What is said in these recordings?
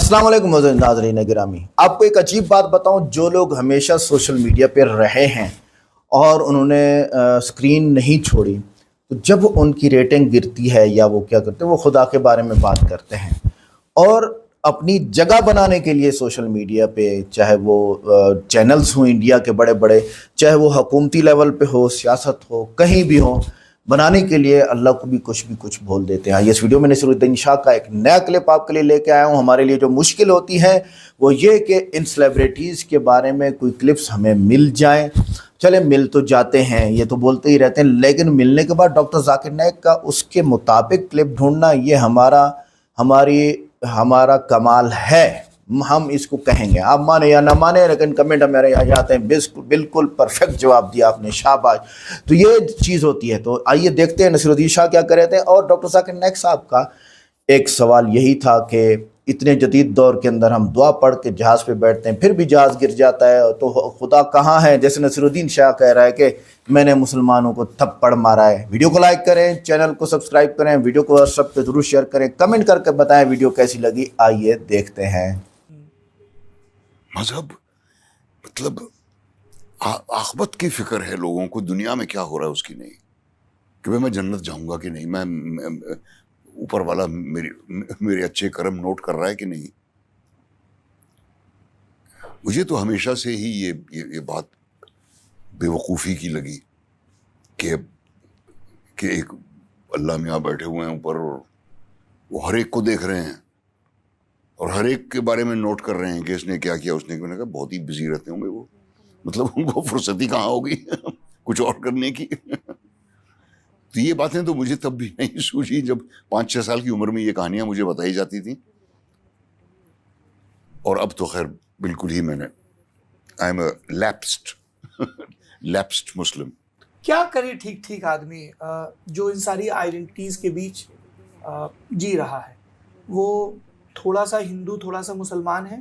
السلام علیکم ناظرین گرامی، آپ کو ایک عجیب بات بتاؤں، جو لوگ ہمیشہ سوشل میڈیا پہ رہے ہیں اور انہوں نے سکرین نہیں چھوڑی، تو جب ان کی ریٹنگ گرتی ہے یا وہ کیا کرتے ہیں، وہ خدا کے بارے میں بات کرتے ہیں اور اپنی جگہ بنانے کے لیے سوشل میڈیا پہ، چاہے وہ چینلز ہوں انڈیا کے بڑے بڑے، چاہے وہ حکومتی لیول پہ ہو، سیاست ہو، کہیں بھی ہو، بنانے کے لیے اللہ کو بھی کچھ بول دیتے ہیں۔ اس ویڈیو میں نصیر الدین شاہ کا ایک نیا کلپ آپ کے لیے لے کے آیا ہوں۔ ہمارے لیے جو مشکل ہوتی ہے وہ یہ کہ ان سیلیبریٹیز کے بارے میں کوئی کلپس ہمیں مل جائیں، چلے مل تو جاتے ہیں، یہ تو بولتے ہی رہتے ہیں، لیکن ملنے کے بعد ڈاکٹر ذاکر نائک کا اس کے مطابق کلپ ڈھونڈنا، یہ ہمارا کمال ہے۔ ہم اس کو کہیں گے، آپ مانے یا نہ مانے، لیکن کمنٹ ہمارے آ جاتے ہیں بالکل پرفیکٹ جواب دیا آپ نے، شاباش۔ تو یہ چیز ہوتی ہے۔ تو آئیے دیکھتے ہیں نصیر الدین شاہ کیا کر رہے تھے۔ اور ڈاکٹر ذاکر نائک صاحب کا ایک سوال یہی تھا کہ اتنے جدید دور کے اندر ہم دعا پڑھ کے جہاز پہ بیٹھتے ہیں، پھر بھی جہاز گر جاتا ہے، تو خدا کہاں ہے؟ جیسے نصیر الدین شاہ کہہ رہا ہے کہ میں نے مسلمانوں کو تھپڑ مارا ہے۔ ویڈیو کو لائک کریں، چینل کو سبسکرائب کریں، ویڈیو کو WhatsApp پہ ضرور شیئر کریں، کمنٹ کر کے بتائیں ویڈیو کیسی لگی۔ آئیے دیکھتے ہیں۔ مذہب مطلب آخرت کی فکر ہے لوگوں کو، دنیا میں کیا ہو رہا ہے اس کی نہیں، کہ میں جنت جاؤں گا کہ نہیں، میں اوپر والا میرے اچھے کرم نوٹ کر رہا ہے کہ نہیں۔ مجھے تو ہمیشہ سے ہی یہ بات بے وقوفی کی لگی کہ ایک اللہ میاں بیٹھے ہوئے ہیں اوپر اور وہ ہر ایک کو دیکھ رہے ہیں اور ہر ایک کے بارے میں نوٹ کر رہے ہیں کہ اس نے کیا کیا، اس نے کیا۔ بہت ہی بزی رہتے ہوں گے وہ، مطلب ان کو فرصت ہی کہاں ہوگی کچھ اور کرنے کی۔ تو یہ باتیں تو مجھے تب بھی نہیں سوچی جب 5-6 سال کی عمر میں یہ کہانیاں مجھے بتائی جاتی تھیں، اور اب تو خیر بالکل ہی میں نے آئی ایم اے لیپسڈ مسلم۔ کیا کرے ٹھیک آدمی جو ان ساری آئیڈینٹیز کے بیچ جی رہا ہے؟ وہ تھوڑا سا ہندو، تھوڑا سا مسلمان ہے،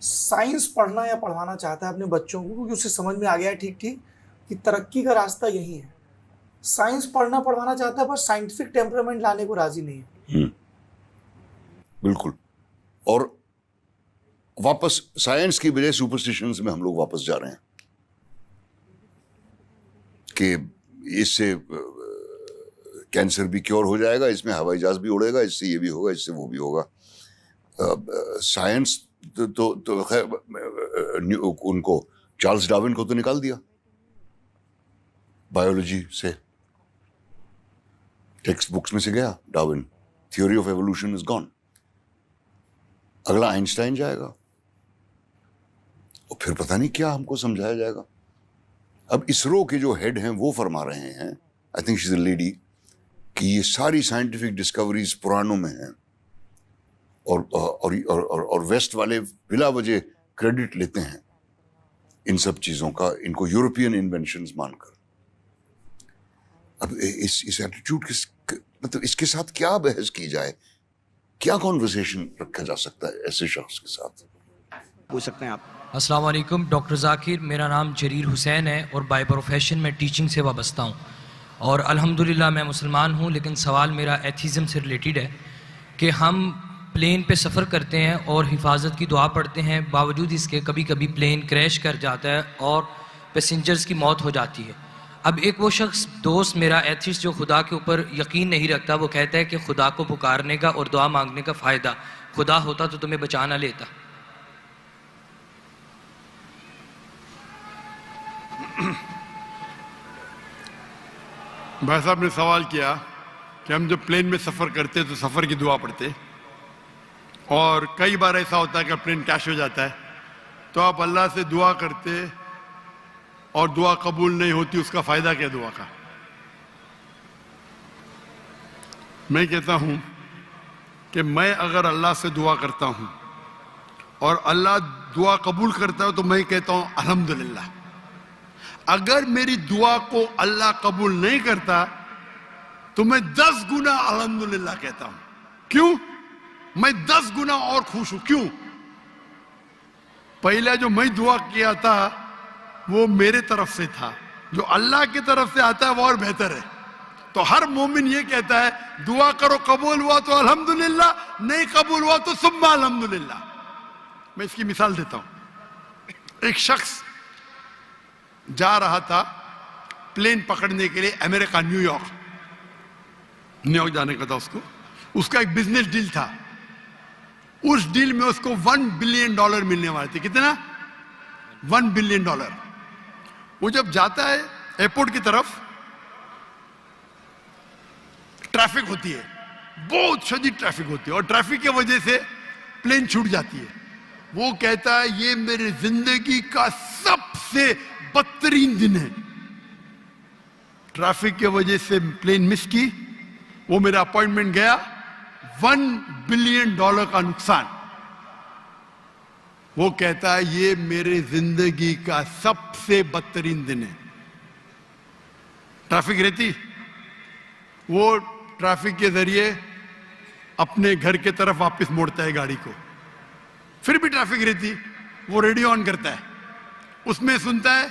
سائنس پڑھنا یا پڑھوانا چاہتا ہے اپنے بچوں کو، کیونکہ اسے سمجھ میں آ گیا ہے ٹھیک کہ ترقی کا راستہ یہی ہے۔ سائنس پڑھوانا چاہتا ہے، پر سائنٹیفک ٹیمپرامنٹ لانے کو راضی نہیں ہے۔ بالکل، اور واپس سائنس کی بجائے سپرسٹیشنز میں ہم لوگ واپس جا رہے ہیں کہ اس سے کینسر بھی کیور ہو جائے گا، اس میں ہوائی جہاز بھی اڑے گا، اس سے یہ بھی ہوگا، اس سے وہ بھی ہوگا۔ سائنس تو خیر ان کو چارلز ڈارون کو تو نکال دیا بایولوجی سے، ٹیکسٹ بکس میں سے گیا Darwin, theory of evolution is gone. اگلا آئنسٹائن جائے گا اور پھر پتہ نہیں کیا ہم کو سمجھایا جائے گا۔ اب اسرو کے جو ہیڈ ہیں وہ فرما رہے ہیں، I think she is a lady, کہ یہ ساری سائنٹیفک ڈسکوریز پرانوں میں ہیں، اور ویسٹ والے بلا وجہ کریڈٹ لیتے ہیں ان سب چیزوں کا، ان کو یورپین انوینشنز مان کر۔ اب اس ایٹیٹیوڈ مطلب اس کے ساتھ کیا بحث کی جائے، کیا کانورسیشن رکھا جا سکتا ہے ایسے شخص کے ساتھ؟ پوچھ سکتے ہیں آپ۔ السلام علیکم ڈاکٹر ذاکر، میرا نام جریر حسین ہے اور بائی پروفیشن میں ٹیچنگ سے وابستہ ہوں، اور الحمدللہ میں مسلمان ہوں، لیکن سوال میرا ایتھیزم سے ریلیٹڈ ہے کہ ہم پلین پہ سفر کرتے ہیں اور حفاظت کی دعا پڑھتے ہیں، باوجود اس کے کبھی کبھی پلین کریش کر جاتا ہے اور پیسنجرز کی موت ہو جاتی ہے۔ اب ایک وہ شخص دوست میرا ایتھیسٹ جو خدا کے اوپر یقین نہیں رکھتا، وہ کہتا ہے کہ خدا کو پکارنے کا اور دعا مانگنے کا فائدہ، خدا ہوتا تو تمہیں بچا نہ لیتا۔ بھائی صاحب نے سوال کیا کہ ہم جب پلین میں سفر کرتے تو سفر کی دعا پڑھتے، اور کئی بار ایسا ہوتا ہے کہ پلین کریش ہو جاتا ہے، تو آپ اللہ سے دعا کرتے اور دعا قبول نہیں ہوتی، اس کا فائدہ کیا دعا کا؟ میں کہتا ہوں کہ میں اگر اللہ سے دعا کرتا ہوں اور اللہ دعا قبول کرتا ہے تو میں کہتا ہوں الحمدللہ۔ اگر میری دعا کو اللہ قبول نہیں کرتا تو میں 10 گنا الحمدللہ کہتا ہوں۔ کیوں؟ میں 10 گنا اور خوش ہوں۔ کیوں؟ پہلے جو میں دعا کیا تھا وہ میرے طرف سے تھا، جو اللہ کی طرف سے آتا ہے وہ اور بہتر ہے، تو ہر مومن یہ کہتا ہے دعا کرو قبول ہوا تو الحمدللہ، نہیں قبول ہوا تو ثم الحمدللہ۔ میں اس کی مثال دیتا ہوں۔ ایک شخص جا رہا تھا پلین پکڑنے کے لیے امریکہ، نیو یارک جانے کا تھا اس کا ایک بزنس ڈیل تھا۔ اس ڈیل میں اس کو $1 بلین ملنے والے تھے۔ کتنا؟ $1 بلین۔ وہ جب جاتا ہے ایئرپورٹ کی طرف، ٹریفک ہوتی ہے، بہت شدید ٹریفک ہوتی ہے، اور ٹریفک کی وجہ سے پلین چھوٹ جاتی ہے۔ وہ کہتا ہے یہ میرے زندگی کا سب سے بدترین دن ہے، ٹریفک کی وجہ سے پلین مس کی، وہ میرا اپوائنٹمنٹ گیا، $1 بلین کا نقصان۔ وہ کہتا ہے یہ میرے زندگی کا سب سے بدترین دن ہے۔ ٹریفک رہتی، وہ ٹریفک کے ذریعے اپنے گھر کے طرف واپس موڑتا ہے گاڑی کو، پھر بھی ٹریفک رہتی، وہ ریڈیو آن کرتا ہے، اس میں سنتا ہے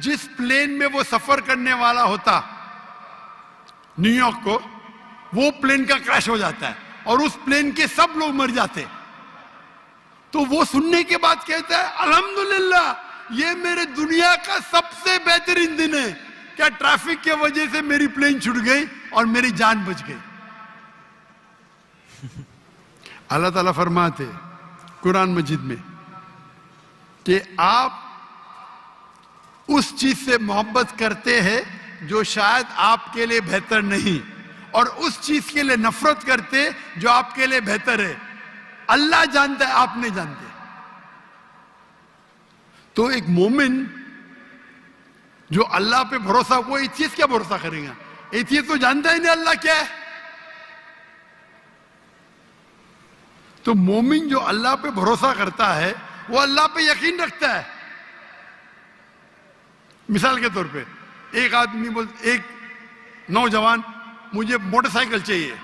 جس پلین میں وہ سفر کرنے والا ہوتا نیو یارک کو، وہ پلین کا کریش ہو جاتا ہے اور اس پلین کے سب لوگ مر جاتے۔ تو وہ سننے کے بعد کہتا ہے الحمدللہ یہ میرے دنیا کا سب سے بہترین دن ہے، کیا ٹریفک کی وجہ سے میری پلین چھوٹ گئی اور میری جان بچ گئی۔ اللہ تعالیٰ فرماتے قرآن مجید میں کہ آپ اس چیز سے محبت کرتے ہیں جو شاید آپ کے لیے بہتر نہیں، اور اس چیز کے لیے نفرت کرتے جو آپ کے لیے بہتر ہے۔ اللہ جانتا ہے، آپ نہیں جانتے۔ تو ایک مومن جو اللہ پہ بھروسہ، وہ ایتھیسٹ کیا بھروسہ کرے گا؟ ایتھیسٹ تو جانتا ہی نہیں اللہ کیا ہے۔ تو مومن جو اللہ پہ بھروسہ کرتا ہے وہ اللہ پہ یقین رکھتا ہے۔ مثال کے طور پہ ایک آدمی ایک نوجوان مجھے موٹر سائیکل چاہیے،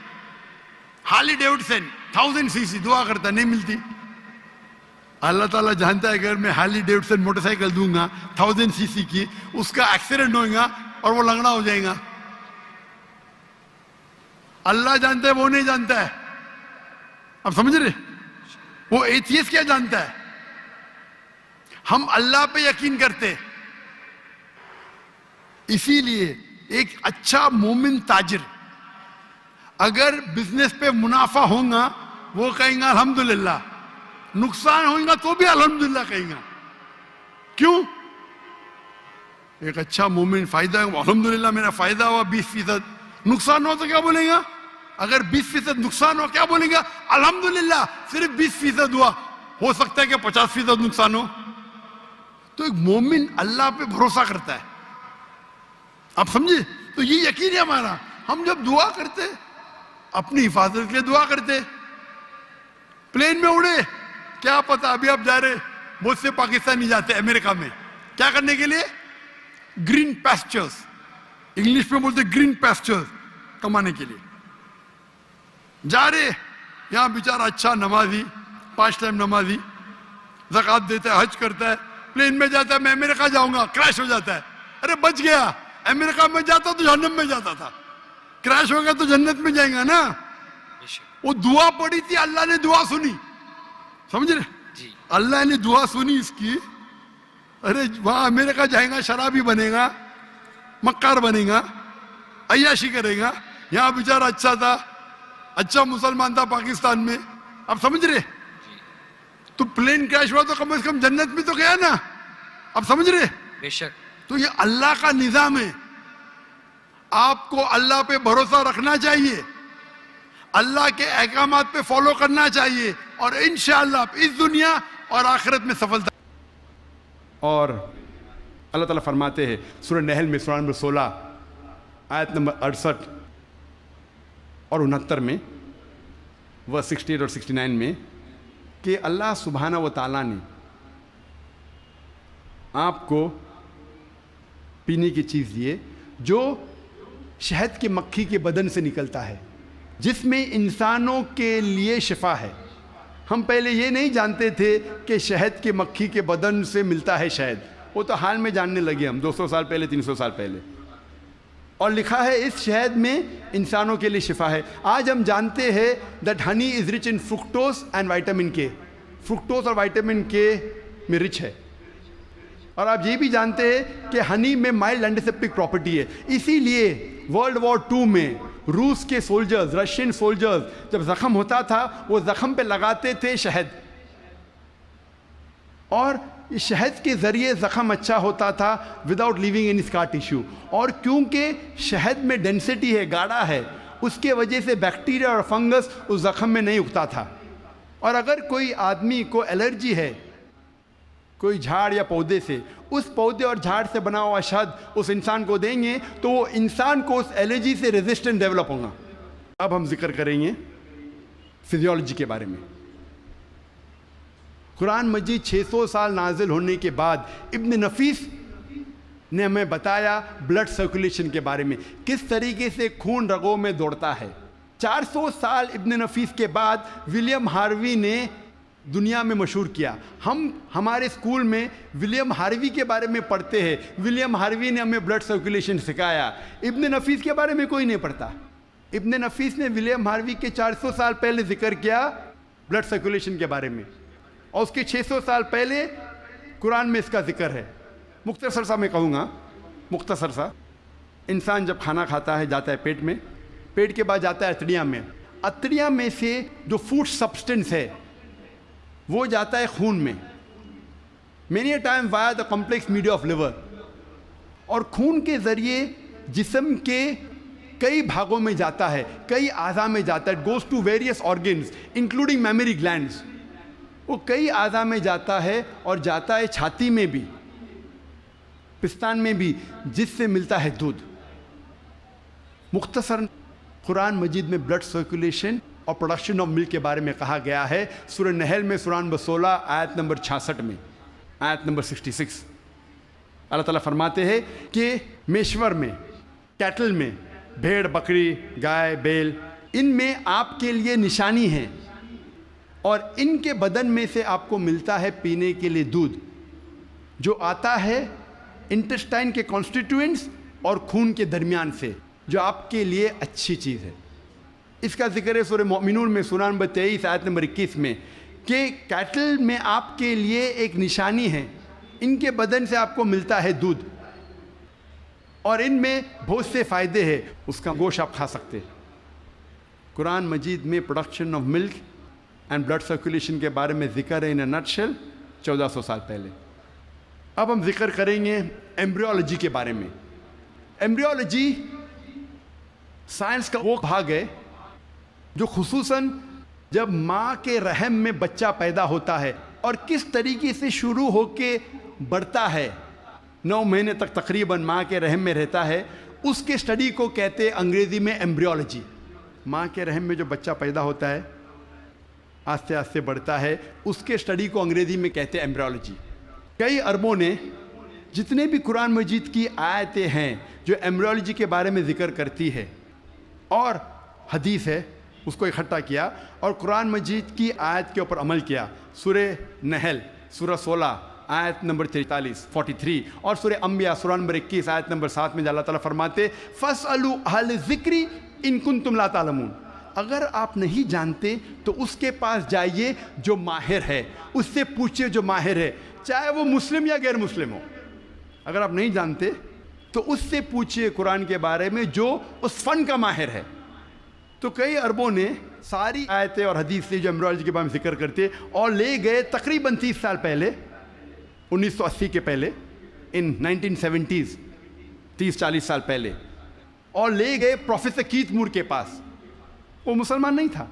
ہارلی ڈیوڈسن 1000 cc، دعا کرتا نہیں ملتی۔ اللہ تعالیٰ جانتا ہے اگر میں ہارلی ڈیوڈسن موٹر سائیکل دوں گا 1000 cc کی، اس کا ایکسیڈنٹ ہوگا اور وہ لنگڑا ہو جائے گا۔ اللہ جانتا ہے، وہ نہیں جانتا ہے۔ اب سمجھ رہے؟ وہ ایتھیسٹ کیا جانتا ہے؟ ہم اللہ پہ یقین کرتے۔ اسی لیے ایک اچھا مومن تاجر اگر بزنس پہ منافع ہوگا وہ کہیں گا الحمدللہ، نقصان ہوگا تو بھی الحمدللہ کہیں گا۔ کیوں؟ ایک اچھا مومن فائدہ ہے، الحمدللہ میرا فائدہ ہوا 20%، نقصان ہو تو کیا بولیں گا؟ اگر 20% نقصان ہو کیا بولیں گا؟ الحمدللہ صرف 20% ہوا، ہو سکتا ہے کہ 50% نقصان ہو۔ تو ایک مومن اللہ پہ بھروسہ کرتا ہے۔ آپ سمجھے؟ تو یہ یقین ہے ہمارا۔ ہم جب دعا کرتے اپنی حفاظت کے لیے دعا کرتے، پلین میں اڑے، کیا پتا ابھی آپ جا رہے، بہت سے پاکستانی جاتے امریکہ میں کیا کرنے کے لیے؟ گرین پیسچرز، انگلش میں بولتے گرین پیسچرز، کمانے کے لیے جا رہے۔ یہاں بیچارہ اچھا نمازی، 5 ٹائم نمازی، زکوٰۃ دیتا ہے، حج کرتا ہے، پلین میں جاتا ہے میں امریکہ جاؤں گا، کریش ہو جاتا ہے، ارے بچ گیا، امریکہ میں جاتا تو جہنم میں جاتا تھا، کریش ہو گیا تو جنت میں جائیں گا نا۔ وہ دعا پڑی تھی، اللہ نے دعا سنی، سمجھ رہے؟ اللہ نے دعا سنی اس کی، ارے وہاں امریکہ جائیں گا، شرابی بنے گا، مکار بنے گا، عیاشی کرے گا، یہاں بیچارہ اچھا تھا، اچھا مسلمان تھا پاکستان میں۔ اب سمجھ رہے؟ تو پلین کریش ہوا تو کم از کم جنت میں تو گیا نا۔ اب سمجھ رہے؟ بے شک۔ تو یہ اللہ کا نظام ہے، آپ کو اللہ پہ بھروسہ رکھنا چاہیے، اللہ کے احکامات پہ فالو کرنا چاہیے، اور انشاءاللہ اس دنیا اور آخرت میں سفلتا۔ اور اللہ تعالیٰ فرماتے ہیں سورہ نحل میں، سورہ نمبر 16 آیت نمبر 68 اور 69 میں، ورس 68 اور 69 میں، کہ اللہ سبحانہ و تعالیٰ نے آپ کو پینے کی چیز دیے جو شہد کی مکھی کے بدن سے نکلتا ہے، جس میں انسانوں کے لیے شفا ہے۔ ہم پہلے یہ نہیں جانتے تھے کہ شہد کی مکھی کے بدن سے ملتا ہے شہد، وہ تو حال میں جاننے لگے ہم 200 سال پہلے 300 سال پہلے۔ اور لکھا ہے اس شہد میں انسانوں کے لیے شفا ہے. آج ہم جانتے ہیں that honey is rich in fructose and vitamin کے. فرکٹوز اور وائٹامن کے میں رچ ہے. اور آپ یہ بھی جانتے ہیں کہ ہنی میں مائلڈ اینٹیسیپٹک پراپرٹی ہے. اسی لیے ورلڈ وار 2 میں روس کے سولجرز، رشین سولجرز جب زخم ہوتا تھا وہ زخم پہ لگاتے تھے شہد، اور شہد کے ذریعے زخم اچھا ہوتا تھا وداؤٹ لیونگ اینی اسکار ٹیشو. اور کیونکہ شہد میں ڈینسٹی ہے، گاڑھا ہے، اس کے وجہ سے بیکٹیریا اور فنگس اس زخم میں نہیں اگتا تھا. اور اگر کوئی آدمی کو الرجی ہے کوئی جھاڑ یا پودے سے، اس پودے اور جھاڑ سے بنا ہوا شہد اس انسان کو دیں گے تو وہ انسان کو اس الرجی سے ریزسٹنٹ ڈیولپ ہوگا. اب ہم ذکر کریں گے فزیولوجی کے بارے میں. قرآن مجید 600 سال نازل ہونے کے بعد ابن نفیس نے ہمیں بتایا بلڈ سرکولیشن کے بارے میں، کس طریقے سے خون رگوں میں دوڑتا ہے. 400 سال ابن نفیس کے بعد ولیم ہاروی نے دنیا میں مشہور کیا. ہم ہمارے اسکول میں ولیم ہاروی کے بارے میں پڑھتے ہیں. ولیم ہاروی نے ہمیں بلڈ سرکولیشن سکھایا. ابن نفیس کے بارے میں کوئی نہیں پڑھتا. ابن نفیس نے ولیم ہاروی کے 400 سال پہلے ذکر کیا بلڈ سرکولیشن کے بارے میں، اور اس کے 600 سال پہلے قرآن میں اس کا ذکر ہے. مختصر سا میں کہوں گا، مختصر سا. انسان جب کھانا کھاتا ہے جاتا ہے پیٹ میں، پیٹ کے بعد جاتا ہے اتڑیاں میں. اتڑیاں میں سے جو فوڈ سبسٹنس ہے وہ جاتا ہے خون میں. Many a time via the complex media of liver. اور خون کے ذریعے جسم کے کئی بھاگوں میں جاتا ہے، کئی اعضاء میں جاتا ہے. It goes to various organs including mammary glands. وہ کئی اعضاء میں جاتا ہے اور جاتا ہے چھاتی میں بھی، پستان میں بھی، جس سے ملتا ہے دودھ. مختصر قرآن مجید میں بلڈ سرکولیشن اور پروڈکشن آف ملک کے بارے میں کہا گیا ہے. سورہ نحل میں سورہ نمبر 16 آیت نمبر 66 میں، آیت نمبر 66 اللہ تعالیٰ فرماتے ہیں کہ میشور میں، کیٹل میں، بھیڑ بکری گائے بیل، ان میں آپ کے لیے نشانی ہے، اور ان کے بدن میں سے آپ کو ملتا ہے پینے کے لیے دودھ جو آتا ہے انٹسٹائن کے کانسٹیٹوئنٹس اور خون کے درمیان سے، جو آپ کے لیے اچھی چیز ہے. اس کا ذکر ہے سورہ مومنون میں سورہ نمبر 23 آیت نمبر 21 میں کہ کیٹل میں آپ کے لیے ایک نشانی ہے، ان کے بدن سے آپ کو ملتا ہے دودھ، اور ان میں بہت سے فائدے ہیں، اس کا گوشت آپ کھا سکتے ہیں. قرآن مجید میں production of milk and blood circulation کے بارے میں ذکر ہے ان اے نٹ شیل 1400 سال پہلے. اب ہم ذکر کریں گے ایمبریولوجی کے بارے میں. ایمبریولوجی سائنس کا وہ بھاگ ہے جو خصوصاً جب ماں کے رحم میں بچہ پیدا ہوتا ہے اور کس طریقے سے شروع ہو کے بڑھتا ہے، 9 مہینے تک تقریباً ماں کے رحم میں رہتا ہے، اس کے اسٹڈی کو کہتے ہیں انگریزی میں ایمبریولوجی. ماں کے رحم میں جو بچہ پیدا ہوتا ہے، آہستہ آہستہ بڑھتا ہے، اس کے اسٹڈی کو انگریزی میں کہتے ہیں ایمبریولوجی. کئی عربوں نے جتنے بھی قرآن مجید کی آیتیں ہیں جو ایمبریولوجی کے بارے میں ذکر کرتی ہے اور حدیث ہے، اس کو اکٹھا کیا اور قرآن مجید کی آیت کے اوپر عمل کیا. سورہ نحل سورہ 16 آیت نمبر 43 اور سورہ انبیاء سورہ نمبر 21 آیت نمبر 7 میں اللہ تعالیٰ فرماتے فَاسْأَلُوا أَهْلَ الذِّكْرِ إِن كُنتُمْ لَا تَعْلَمُونَ. اگر آپ نہیں جانتے تو اس کے پاس جائیے جو ماہر ہے، اس سے پوچھئے جو ماہر ہے، چاہے وہ مسلم یا غیر مسلم ہو. اگر آپ نہیں جانتے تو اس سے پوچھئے قرآن کے بارے میں جو اس فن کا ماہر ہے. تو کئی عربوں نے ساری آیتیں اور حدیث سے جو ایمبریولوجی کے بارے میں ذکر کرتے اور لے گئے تقریباً 30 سال پہلے، 1980 کے پہلے، ان 1970s 30-40 سال پہلے، اور لے گئے پروفیسر کیتھ مور کے پاس. وہ مسلمان نہیں تھا.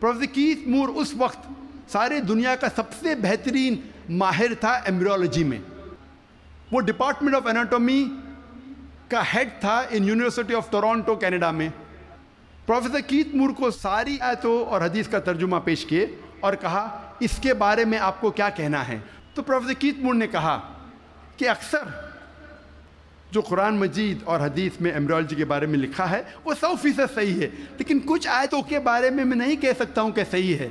پروفیسر کیتھ مور اس وقت سارے دنیا کا سب سے بہترین ماہر تھا ایمبریولوجی میں. وہ ڈپارٹمنٹ آف اناٹومی کا ہیڈ تھا in university of Toronto Canada میں. پروفیسر کیتھ مور کو ساری آیتوں اور حدیث کا ترجمہ پیش کیے اور کہا اس کے بارے میں آپ کو کیا کہنا ہے. تو پروفیسر کیتھ مور نے کہا کہ اکثر جو قرآن مجید اور حدیث میں ایمبریولوجی کے بارے میں لکھا ہے وہ 100% صحیح ہے، لیکن کچھ آیتوں کے بارے میں میں نہیں کہہ سکتا ہوں کہ صحیح ہے.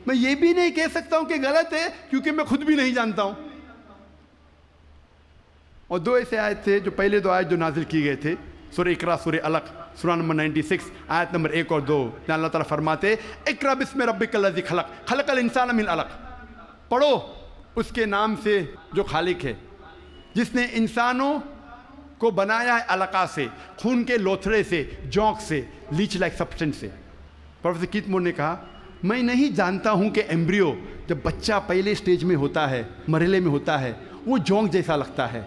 میں یہ بھی نہیں کہہ سکتا ہوں کہ غلط ہے کیونکہ میں خود بھی نہیں جانتا ہوں. اور 2 ایسے آیت تھے جو پہلے 2 آیت جو نازل کی گئے تھے سورہ اقرا سورہ علق سورہ نمبر 96 آیت نمبر 1 اور 2 جہاں اللہ تعالیٰ فرماتے اقرا بسم ربک الذی خلق خلق الانسان من علق، پڑھو اس کے نام سے جو خالق ہے جس نے انسانوں کو بنایا ہے علقہ سے، خون کے لوتھڑے سے، جونک سے، لیچ لائک سبسٹنس سے۔ پروفیسر کیتھ مور نے کہا میں نہیں جانتا ہوں کہ ایمبریو جب بچہ پہلے سٹیج میں ہوتا ہے، مرحلے میں ہوتا ہے، وہ جونک جیسا لگتا ہے۔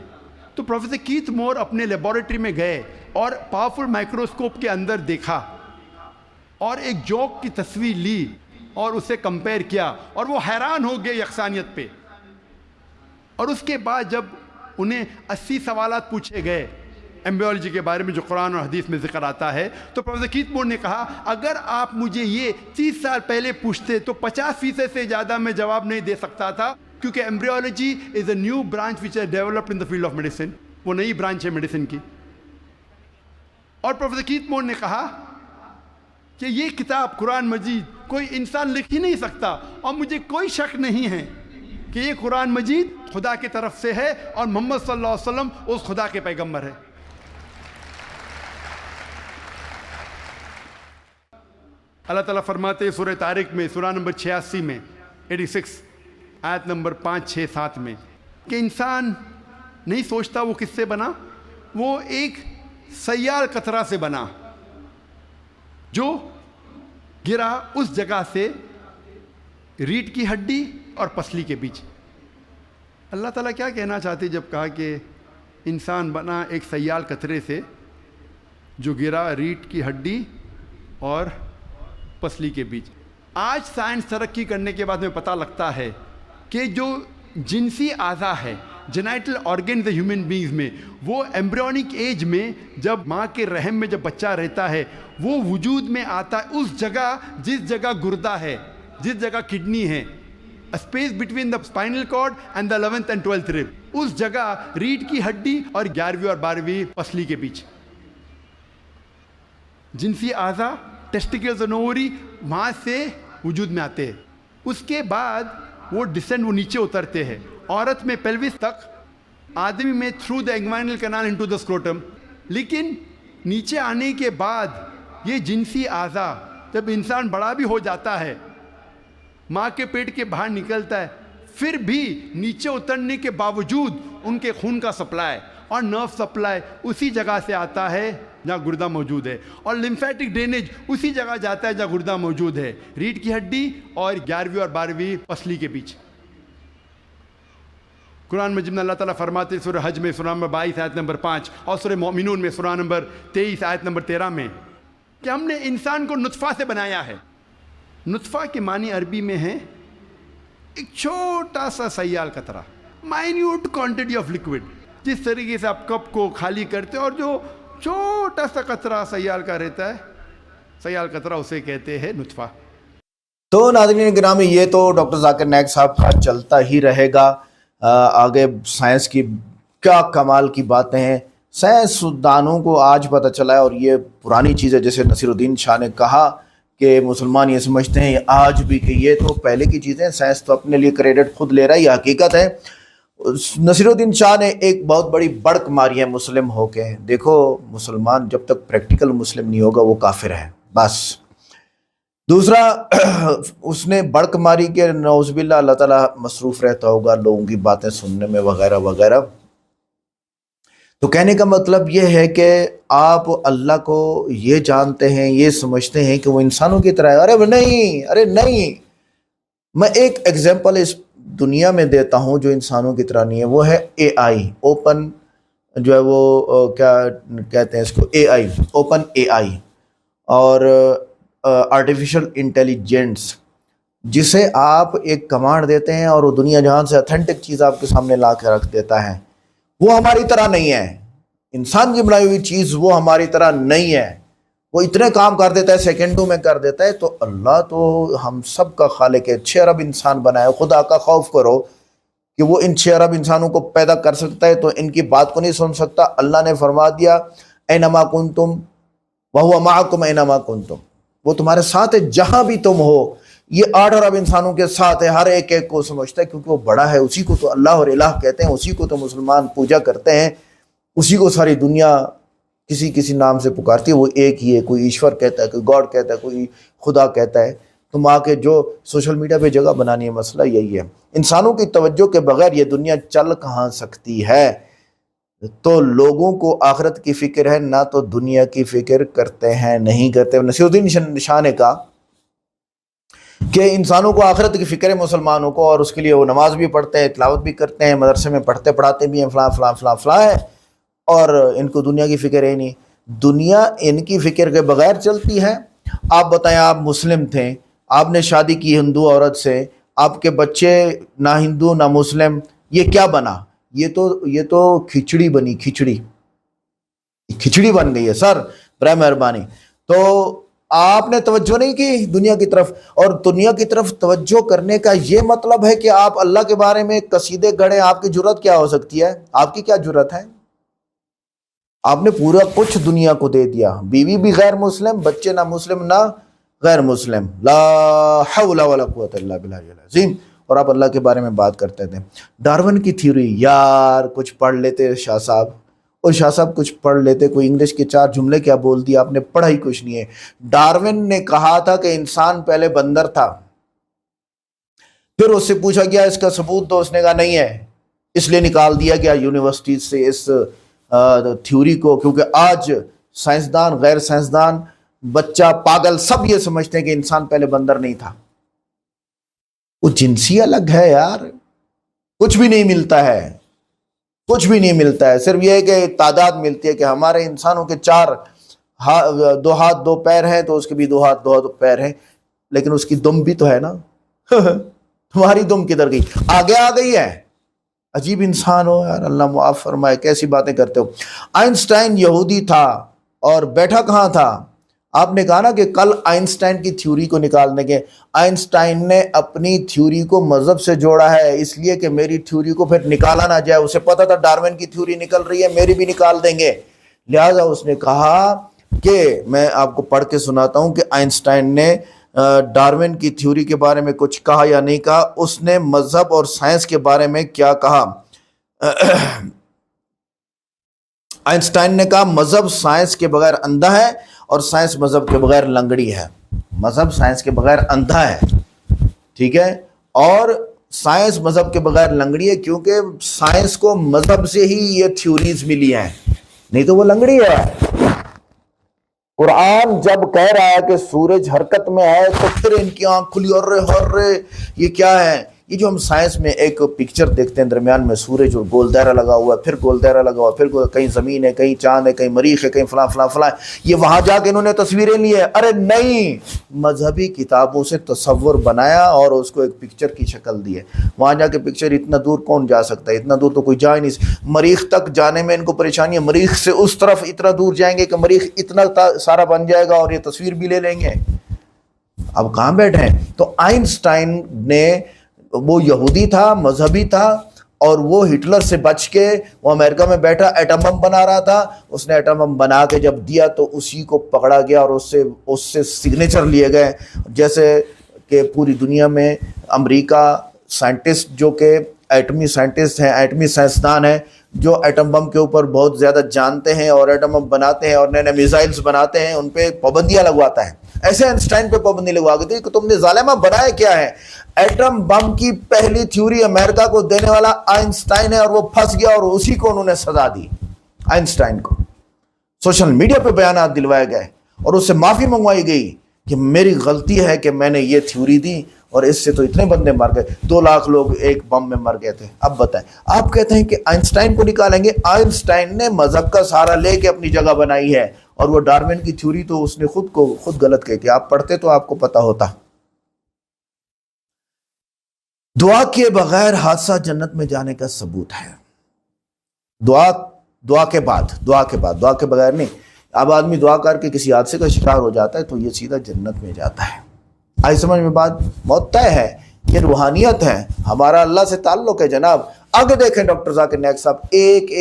تو پروفیسر کیتھ مور اپنے لیبارٹری میں گئے اور پاورفل مائکروسکوپ کے اندر دیکھا اور ایک جونک کی تصویر لی اور اسے کمپیئر کیا اور وہ حیران ہو گئے یکسانیت پہ۔ اور اس کے بعد جب انہیں 80 سوالات پوچھے گئے ایمبریولوجی کے بارے میں جو قرآن اور حدیث میں ذکر آتا ہے، تو پروفیسر کیتھ مور نے کہا اگر آپ مجھے یہ 30 سال پہلے پوچھتے تو 50% سے زیادہ میں جواب نہیں دے سکتا تھا، کیونکہ embryology is a new branch which is developed in the field of medicine, وہ نئی برانچ ہے میڈیسن کی۔ اور پروفیسر کیتھ مور نے کہا کہ یہ کتاب قرآن مجید کوئی انسان لکھ ہی نہیں سکتا، اور مجھے کوئی شک نہیں ہے کہ یہ قرآن مجید خدا کی طرف سے ہے اور محمد صلی اللہ علیہ وسلم اس خدا کے پیغمبر ہے۔ اللہ تعالیٰ فرماتے ہیں سورہ طارق میں سورہ نمبر 86 میں 86 آیت نمبر 5 6 7 میں کہ انسان نہیں سوچتا وہ کس سے بنا، وہ ایک سیال قطرہ سے بنا جو گرا اس جگہ سے ریڑھ کی ہڈی اور پسلی کے بیچ۔ اللہ تعالیٰ کیا کہنا چاہتے جب کہا کہ انسان بنا ایک سیال قطرے سے جو گرا ریڑھ کی ہڈی اور پسلی کے بیچ؟ آج سائنس ترقی کرنے کے بعد میں پتہ لگتا ہے کہ جو جنسی اعضاء ہے، جینائٹل آرگنز ہیومن بینگز میں، وہ ایمبریونک ایج میں جب ماں کے رحم میں جب بچہ رہتا ہے وہ وجود میں آتا ہے اس جگہ جس جگہ گردہ ہے، جس جگہ کڈنی ہے، space between the spinal cord and the 11th and 12th rib، اس جگہ ریڑھ کی ہڈی اور 11ویں اور 12ویں پسلی کے بیچ۔ جنسی اعضاء ٹیسٹیکلز اور اووری وہاں سے وجود میں آتے ہیں، اس کے بعد وہ ڈسینڈ وہ نیچے اترتے ہیں، عورت میں پیلوس تک، آدمی میں through the inguinal canal into the scrotum. لیکن نیچے آنے کے بعد یہ جنسی اعضاء جب انسان بڑا بھی ہو جاتا ہے، ماں کے پیٹ کے باہر نکلتا ہے، پھر بھی نیچے اترنے کے باوجود ان کے خون کا سپلائی اور نرو سپلائی اسی جگہ سے آتا ہے جہاں گردہ موجود ہے، اور لمفیٹک ڈرینیج اسی جگہ جاتا ہے جہاں گردہ موجود ہے، ریڑھ کی ہڈی اور 11ویں اور 12ویں پسلی کے بیچ۔ قرآن مجید میں اللہ تعالیٰ فرماتے سورہ حج میں سورہ نمبر 22 آیت نمبر 5 اور سورہ مومنون میں سورہ نمبر 23 آیت نمبر 13 میں کہ ہم نے انسان کو نطفہ سے بنایا ہے۔ نطفہ کے معنی عربی میں ہے ایک چھوٹا سا سیال قطرہ، مائنیوٹ کوانٹٹی آف لکوڈ، جس طریقے سے آپ کپ کو خالی کرتے اور جو چھوٹا سا قطرہ سیال کا رہتا ہے، سیال قطرہ اسے کہتے ہیں نطفہ۔ تو ناظرین گرامی، یہ تو ڈاکٹر ذاکر نائک صاحب کا چلتا ہی رہے گا۔ آگے سائنس کی کیا کمال کی باتیں ہیں، سائنس دانوں کو آج پتہ چلا ہے، اور یہ پرانی چیز ہے، جیسے نصیر الدین شاہ نے کہا کہ مسلمان یہ سمجھتے ہیں آج بھی کہ یہ تو پہلے کی چیزیں، سائنس تو اپنے لیے کریڈٹ خود لے رہا ہے، یہ حقیقت ہے۔ نصیر الدین شاہ نے ایک بہت بڑی بڑک ماری ہے مسلم ہو کے۔ دیکھو مسلمان جب تک پریکٹیکل مسلم نہیں ہوگا وہ کافر ہے، بس۔ دوسرا اس نے بڑک ماری کہ نعوذ باللہ اللہ تعالیٰ مصروف رہتا ہوگا لوگوں کی باتیں سننے میں وغیرہ وغیرہ۔ تو کہنے کا مطلب یہ ہے کہ آپ اللہ کو یہ جانتے ہیں، یہ سمجھتے ہیں کہ وہ انسانوں کی طرح ہے۔ ارے نہیں، میں ایک ایگزامپل اس دنیا میں دیتا ہوں جو انسانوں کی طرح نہیں ہے، وہ ہے اے آئی، اوپن جو ہے وہ کیا کہتے ہیں اس کو، اے آئی، اوپن اے آئی، اور آرٹیفیشل انٹیلیجنس، جسے آپ ایک کمانڈ دیتے ہیں اور وہ دنیا جہان سے اتھینٹک چیز آپ کے سامنے لا کے رکھ دیتا ہے۔ وہ ہماری طرح نہیں ہے، انسان کی بنائی ہوئی چیز وہ ہماری طرح نہیں ہے، وہ اتنے کام کر دیتا ہے، سیکنڈوں میں کر دیتا ہے۔ تو اللہ تو ہم سب کا خالق ہے، 6 ارب انسان بنائے، خدا کا خوف کرو کہ وہ ان 6 ارب انسانوں کو پیدا کر سکتا ہے تو ان کی بات کو نہیں سن سکتا۔ اللہ نے فرما دیا اینما کنتم وہو معکم اینما کنتم، وہ تمہارے ساتھ ہے جہاں بھی تم ہو۔ یہ 8 ارب انسانوں کے ساتھ ہے، ہر ایک ایک کو سمجھتا ہے کیونکہ وہ بڑا ہے، اسی کو تو اللہ اور الہ کہتے ہیں، اسی کو تو مسلمان پوجا کرتے ہیں، اسی کو ساری دنیا کسی کسی نام سے پکارتی ہے، وہ ایک ہی ہے، کوئی ایشور کہتا ہے، کوئی گاڈ کہتا ہے، کوئی خدا کہتا ہے. تم آ کے جو سوشل میڈیا پہ جگہ بنانی ہے، مسئلہ یہی ہے. انسانوں کی توجہ کے بغیر یہ دنیا چل کہاں سکتی ہے؟ تو لوگوں کو آخرت کی فکر ہے، نہ تو دنیا کی فکر کرتے ہیں، نہیں کرتے. نصیر الدین نشاہ نے کہا کہ انسانوں کو آخرت کی فکر ہے مسلمانوں کو، اور اس کے لیے وہ نماز بھی پڑھتے ہیں، تلاوت بھی کرتے ہیں، مدرسے میں پڑھتے پڑھاتے بھی ہیں، فلاں فلاں فلاں فلاں ہے، اور ان کو دنیا کی فکر ہے ہی نہیں. دنیا ان کی فکر کے بغیر چلتی ہے. آپ بتائیں، آپ مسلم تھے، آپ نے شادی کی ہندو عورت سے، آپ کے بچے نہ ہندو نہ مسلم، یہ کیا بنا؟ یہ تو کھچڑی بنی، کھچڑی بن گئی ہے سر، برائے مہربانی. تو آپ نے توجہ نہیں کی دنیا کی طرف، اور دنیا کی طرف توجہ کرنے کا یہ مطلب ہے کہ آپ اللہ کے بارے میں قصیدے گڑھیں. آپ کی جرت کیا ہو سکتی ہے؟ آپ کی کیا جرت ہے؟ آپ نے پورا کچھ دنیا کو دے دیا، بیوی بھی غیر مسلم، بچے نہ مسلم نہ غیر مسلم، لا حول ولا قوت الا باللہ العظیم، اور آپ اللہ کے بارے میں بات کرتے تھے. ڈارون کی تھیوری، یار کچھ پڑھ لیتے شاہ صاحب، اور شاہ صاحب کچھ پڑھ لیتے، کوئی انگلش کے 4 جملے کیا بول دیا، آپ نے پڑھا ہی کچھ نہیں ہے. ڈارون نے کہا تھا کہ انسان پہلے بندر تھا، پھر اس سے پوچھا گیا اس کا ثبوت دو، اس نے کہا نہیں ہے، اس لیے نکال دیا گیا یونیورسٹی سے اس تھیوری کو، کیونکہ آج سائنسدان، غیر سائنسدان، بچہ، پاگل، سب یہ سمجھتے ہیں کہ انسان پہلے بندر نہیں تھا. وہ جنسی الگ ہے یار، کچھ بھی نہیں ملتا ہے، کچھ بھی نہیں ملتا ہے. صرف یہ ہے کہ تعداد ملتی ہے کہ ہمارے انسانوں کے 4 2 ہاتھ 2 پیر ہیں، تو اس کے بھی 2 ہاتھ 2 پیر ہیں، لیکن اس کی دم بھی تو ہے نا. تمہاری دم کدھر گئی؟ آگے آ گئی ہے. عجیب انسان ہو یار، اللہ معاف فرمائے، کیسی باتیں کرتے ہو. آئنسٹائن یہودی تھا اور بیٹھا کہاں تھا؟ آپ نے کہا نا کہ کل آئنسٹائن کی تھیوری کو نکالنے کے، آئنسٹائن نے اپنی تھیوری کو مذہب سے جوڑا ہے، اس لیے کہ میری تھیوری کو پھر نکالا نہ جائے. اسے پتا تھا ڈارون کی تھیوری نکل رہی ہے، میری بھی نکال دیں گے، لہذا اس نے کہا کہ میں آپ کو پڑھ کے سناتا ہوں کہ آئنسٹائن نے ڈارون کی تھیوری کے بارے میں کچھ کہا یا نہیں کہا. اس نے مذہب اور سائنس کے بارے میں کیا کہا. آئنسٹائن نے کہا مذہب سائنس کے بغیر اندھا ہے، اور سائنس مذہب کے بغیر لنگڑی ہے. مذہب سائنس کے بغیر اندھا ہے، ٹھیک ہے، اور سائنس مذہب کے بغیر لنگڑی ہے، کیونکہ سائنس کو مذہب سے ہی یہ تھیوریز ملی ہیں، نہیں تو وہ لنگڑی ہے. قرآن جب کہہ رہا ہے کہ سورج حرکت میں ہے، تو پھر ان کی آنکھ کھلی، اور یہ کیا ہے؟ یہ جو ہم سائنس میں ایک پکچر دیکھتے ہیں، درمیان میں سورج اور گول دائرہ لگا ہوا ہے، پھر گول دائرہ لگا ہوا ہے، پھر کہیں زمین ہے، کہیں چاند ہے، کہیں مریخ ہے، کہیں فلاں فلاں فلاں، یہ وہاں جا کے انہوں نے تصویریں لی ہے. ارے نہیں، مذہبی کتابوں سے تصور بنایا اور اس کو ایک پکچر کی شکل دی ہے. وہاں جا کے پکچر، اتنا دور کون جا سکتا ہے؟ اتنا دور تو کوئی جا ہی نہیں. مریخ تک جانے میں ان کو پریشانی ہے، مریخ سے اس طرف اتنا دور جائیں گے کہ مریخ اتنا سارا بن جائے گا اور یہ تصویر بھی لے لیں گے. اب کہاں بیٹھے ہیں؟ تو آئنسٹائن نے، وہ یہودی تھا، مذہبی تھا، اور وہ ہٹلر سے بچ کے وہ امریکہ میں بیٹھا ایٹم بم بنا رہا تھا. اس نے ایٹم بم بنا کے جب دیا تو اسی کو پکڑا گیا اور اس سے سگنیچر لیے گئے. جیسے کہ پوری دنیا میں امریکہ سائنٹسٹ جو کہ ایٹمی سائنٹسٹ ہیں، ایٹمی سائنسدان ہیں، جو ایٹم بم کے اوپر بہت زیادہ جانتے ہیں اور ایٹم بم بناتے ہیں اور نئے نئے میزائلز بناتے ہیں، ان پہ پابندیاں لگواتا ہے. ایسے آئنسٹائن پہ پابندی لگوا گئی تھی کہ تم نے ظالمہ بنایا کیا ہے. ایٹم بم کی پہلی تھیوری امریکہ کو دینے والا آئنسٹائن ہے، اور وہ پھنس گیا، اور اسی کو انہوں نے سزا دی. آئنسٹائن کو سوشل میڈیا پہ بیانات دلوائے گئے اور اس سے معافی منگوائی گئی کہ میری غلطی ہے کہ میں نے یہ تھیوری دی، اور اس سے تو اتنے بندے مر گئے، 2 لاکھ لوگ ایک بم میں مر گئے تھے. اب بتائیں، آپ کہتے ہیں کہ آئنسٹائن کو نکالیں گے. آئنسٹائن نے مذہب کا سہارا لے کے اپنی جگہ بنائی ہے، اور وہ ڈارون کی تھیوری تو اس نے خود غلط کہی. کہ آپ پڑھتے تو آپ کو پتا ہوتا. دعا کے بغیر حادثہ جنت میں جانے کا ثبوت ہے. دعا کے بغیر نہیں. اب آدمی دعا کر کے کسی حادثے کا شکار ہو جاتا ہے تو یہ سیدھا جنت میں جاتا ہے. آئی سمجھ میں بات؟ بہت طے ہے، یہ روحانیت ہے، ہمارا اللہ سے تعلق ہے جناب. آگے دیکھیں ڈاکٹر ذاکر نائک صاحب، ایک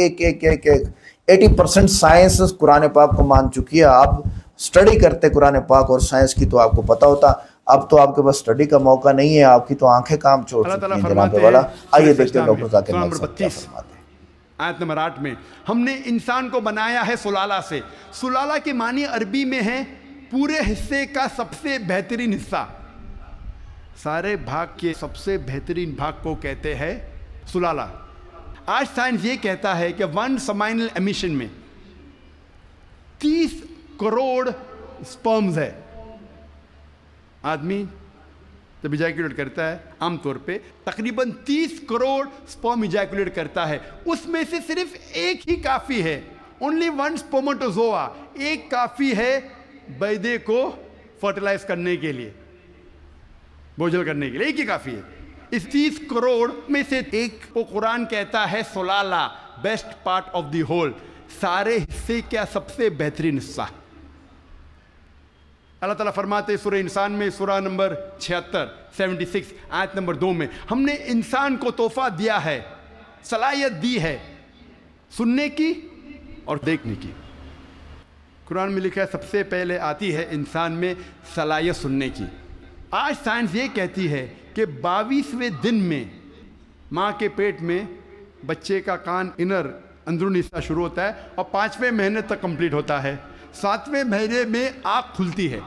80% سائنس قرآن پاک کو مان چکی ہے. آپ سٹڈی کرتے قرآن پاک اور سائنس کی تو آپ کو پتا ہوتا. اب تو آپ کے پاس سٹڈی کا موقع نہیں ہے، آپ کی تو آنکھیں کام چھوڑ چکی ہیں جناب والا. آئیے دیکھتے ہیں ڈاکٹر ذاکر نائک صاحب کیا فرماتے ہیں. آیت نمبر 8 میں ہم نے انسان کو بنایا ہے سلالہ سے. سلالہ کے معنی عربی میں ہے پورے حصے کا سب سے بہترین حصہ. سارے بھاگ کے سب سے بہترین بھاگ کو کہتے ہیں سلالہ. آج سائنس یہ کہتا ہے کہ 1 سمائنل ایمیشن میں 30 کروڑ سپرمز ہے. آدمی جب ایجیکولیٹ کرتا ہے عام طور پہ تقریباً 30 کروڑ سپرم ایجیکولیٹ کرتا ہے. اس میں سے صرف ایک ہی کافی ہے. اونلی 1 سپرماٹوزوا. ایک کافی ہے بیضے کو فرٹیلائز کرنے کے لیے, بوجھل کرنے کے لیے. ایک ہی کافی ہے. اس 30 کروڑ میں سے ایک کو قرآن کہتا ہے سلالہ, best part of the whole. سارے حصے کیا سب سے بہترین حصہ. اللہ تعالیٰ فرماتے ہیں سورہ انسان میں, سورہ نمبر 76 آیت نمبر 2 میں ہم نے انسان کو تحفہ دیا ہے, صلاحیت دی ہے سننے کی اور دیکھنے کی. قرآن میں لکھا ہے سب سے پہلے آتی ہے انسان میں صلاحیت سننے کی. آج سائنس یہ کہتی ہے کہ 22ویں دن میں ماں کے پیٹ میں بچے کا کان اندرونی حصہ شروع ہوتا ہے اور 5ویں مہینے تک کمپلیٹ ہوتا ہے. 7ویں مہینے میں آنکھ کھلتی ہے.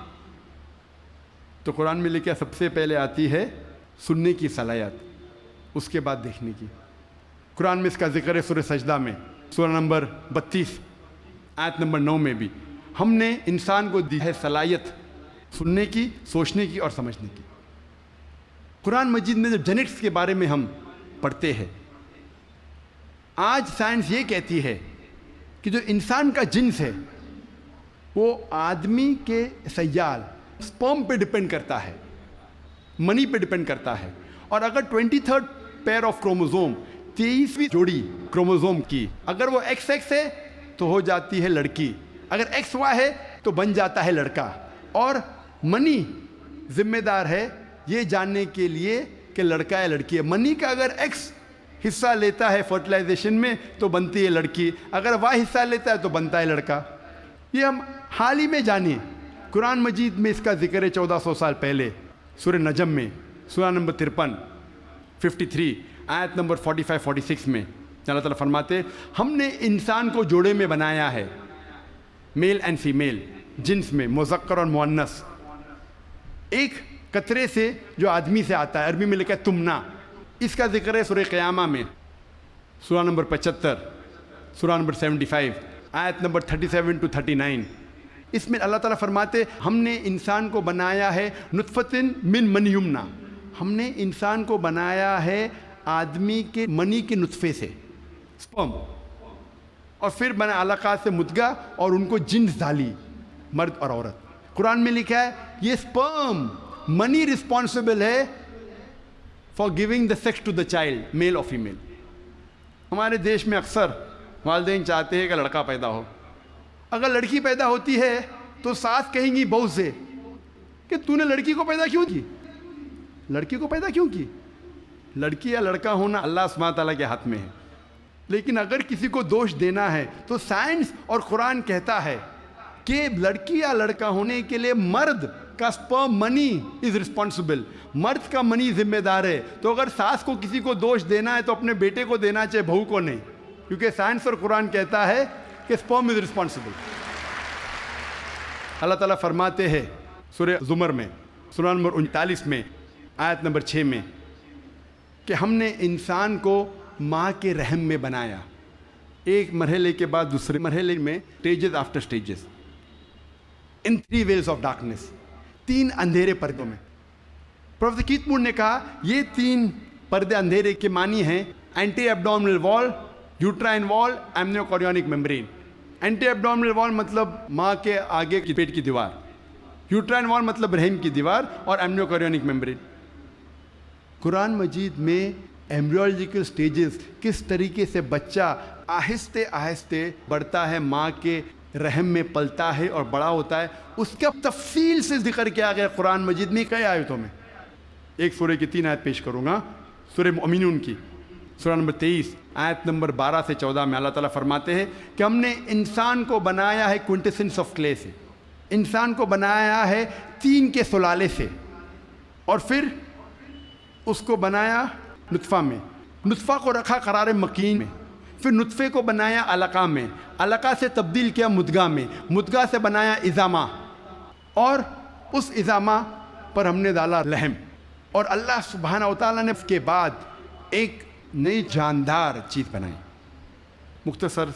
تو قرآن میں لکھا سب سے پہلے آتی ہے سننے کی صلاحیت, اس کے بعد دیکھنے کی. قرآن میں اس کا ذکر ہے سورہ سجدہ میں, سورہ نمبر 32 آیت نمبر 9 میں بھی ہم نے انسان کو دی ہے صلاحیت سننے کی, سوچنے کی اور سمجھنے کی. قرآن مجید میں جب جینیٹکس کے بارے میں ہم پڑھتے ہیں, آج سائنس یہ کہتی ہے کہ جو انسان کا جنس ہے وہ آدمی کے سیال سپرم پہ ڈپینڈ کرتا ہے, منی پہ ڈپینڈ کرتا ہے. اور اگر 23rd پیئر آف کروموزوم 23ویں جوڑی کروموزوم کی اگر وہ XX ہے تو ہو جاتی ہے لڑکی, اگر XY ہے تو بن جاتا ہے لڑکا. اور منی ذمہ دار ہے یہ جاننے کے لیے کہ لڑکا ہے لڑکی ہے. منی کا اگر X حصہ لیتا ہے فرٹیلائزیشن میں تو بنتی ہے لڑکی, اگر Y حصہ لیتا ہے تو بنتا ہے لڑکا. یہ ہم حال ہی میں جانیے. قرآن مجید میں اس کا ذکر ہے 1400 سال پہلے سورہ نجم میں, سورہ نمبر 53 آیت نمبر 45-46 میں اللہ تعالیٰ فرماتے ہم نے انسان کو جوڑے میں بنایا ہے, میل اینڈ فیمیل, جنس میں مذکر اور مؤنث, ایک قطرے سے جو آدمی سے آتا ہے. عربی میں لکھا ہے تمنا. اس کا ذکر ہے سورہ قیامہ میں, سورہ نمبر 75, سورہ نمبر 75 آیت نمبر 37-39. اس میں اللہ تعالیٰ فرماتے ہم نے انسان کو بنایا ہے نطفتن من منی یمنا. ہم نے انسان کو بنایا ہے آدمی کے منی کے نطفے سے, سپرم, اور پھر بنا علقات سے مدغہ اور ان کو جنس ڈالی, مرد اور عورت. قرآن میں لکھا ہے یہ سپرم منی رسپانسبل ہے for giving the sex to the child, male اور فیمیل. ہمارے دیش میں اکثر والدین چاہتے ہیں کہ لڑکا پیدا ہو. اگر لڑکی پیدا ہوتی ہے تو ساس کہیں گی بہو سے کہ تو نے لڑکی کو پیدا کیوں کی, لڑکی کو پیدا کیوں کی. لڑکی یا لڑکا ہونا اللہ سبحانہ تعالیٰ کے ہاتھ میں ہے. لیکن اگر کسی کو دوش دینا ہے تو سائنس اور قرآن کہتا ہے کہ لڑکی یا لڑکا ہونے کے لیے مرد کا سپرم منی از رسپانسبل, مرد کا منی ذمہ دار ہے. تو اگر ساس کو کسی کو دوش دینا ہے تو اپنے بیٹے کو دینا چاہے, بہو کو نہیں, کیونکہ سائنس اور قرآن کہتا ہے کہ سپرم از رسپانسبل. اللہ تعالیٰ فرماتے ہیں سورہ زمر میں, سورہ نمبر 39 میں آیت نمبر 6 میں کہ ہم نے انسان کو ماں کے رحم میں بنایا, ایک مرحلے کے بعد دوسرے مرحلے میں, stages after stages, in 3 veils of darkness, 3 اندھیرے پردوں میں. پروفیسر کیت مور نے کہا یہ 3 پردے اندھیرے کے معنی ہیں اینٹی ایبڈومنل وال, یوٹرائن وال, ایمنیو کوریونک ممبرین. اینٹی ایبڈومنل وال مطلب ماں کے آگے کی پیٹ کی دیوار, یوٹرائن وال مطلب رحم کی دیوار, اور ایمنیو کوریونک ممبرین. قرآن مجید میں ایمبریولوجیکل سٹیجز, کس طریقے سے بچہ آہستہ آہستہ بڑھتا ہے, ماں کے رحم میں پلتا ہے اور بڑا ہوتا ہے, اس کا تفصیل سے ذکر کیا گیا قرآن مجید میں کئی آیتوں میں. ایک سورہ کی 3 آیت پیش کروں گا, سورہ مومنون کی, سورہ نمبر 23 آیت نمبر 12 سے 14 میں اللہ تعالیٰ فرماتے ہیں کہ ہم نے انسان کو بنایا ہے کوئنٹیسنس آف کلے سے, انسان کو بنایا ہے 3 کے سلالے سے, اور پھر اس کو بنایا نطفہ میں, نطفہ کو رکھا قرار مکین میں. پھر نطفے کو بنایا علقہ میں، علقہ سے تبدیل کیا مدغہ میں، مدغہ سے بنایا اضامہ، اور اس اضامہ پر ہم نے ڈالا لحم، اور اللہ سبحانہ و تعالیٰ نے اس کے بعد ایک نئی جاندار چیز بنائی۔ مختصر